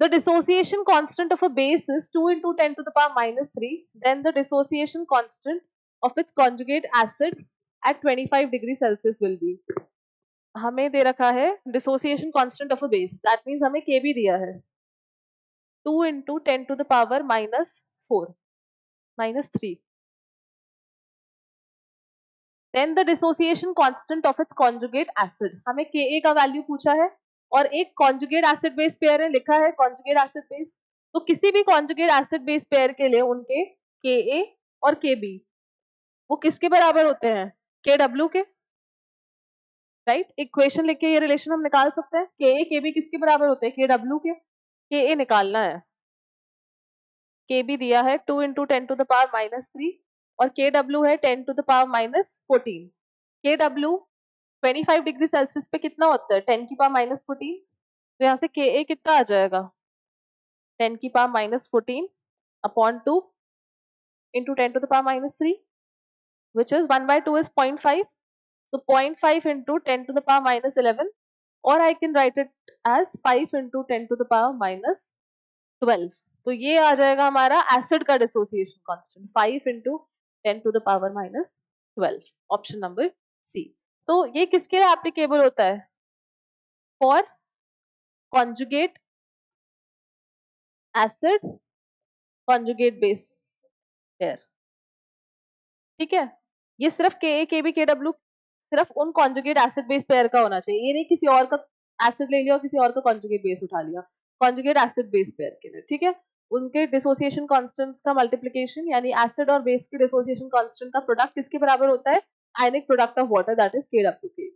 The dissociation constant of a base is 2 into 10 to the power minus 3. Then the dissociation constant of its conjugate acid at 25 degree Celsius will be. हमें दे रखा है dissociation constant of a base. That means हमें K भी दिया है 2 into 10 to the power minus 4 minus 3. Then the dissociation constant of its conjugate acid. हमें Ka का value पूछा है और एक conjugate acid base pair है, लिखा है conjugate acid base. तो किसी भी conjugate acid base pair के लिए उनके Ka और Kb वो किसके बराबर होते हैं? Kw के, राइट? इक्वेशन लिख के ये रिलेशन हम निकाल सकते हैं. Ka Kb किसके बराबर होते हैं? Kw के. Ka निकालना है. Kb दिया है 2 into 10 to the power minus 3 और Kw है 10 to the power minus 14. Kw 25 degree Celsius पे कितना होता है? 10 की पावर माइनस 14. तो यहाँ से Ka कितना आ जाएगा? 10 की power minus 14 upon 2 into 10 to the power minus 3, which is 1 by 2 is 0.5. So 0.5 into 10 to the power minus 11, or I can write it as 5 into 10 to the power minus 12. तो ये आ जाएगा हमारा एसिड का dissociation constant 5 into 10 to the power minus 12. Option number C. तो ये किसके लिए applicable होता है? For conjugate acid conjugate base pair. ठीक है, ये सिर्फ Ka Kb Kw सिर्फ उन कॉन्जुगेट एसिड बेस पेयर का होना चाहिए. ये नहीं किसी और का एसिड ले लिया और किसी और का कॉन्जुगेट बेस उठा लिया. कॉन्जुगेट एसिड बेस पेयर के लिए, ठीक है, उनके डिसोसिएशन कांस्टेंट्स का मल्टीप्लिकेशन यानी एसिड और बेस के डिसोसिएशन कांस्टेंट का प्रोडक्ट किसके बराबर होता है? Ionic product of water, that is Kw के.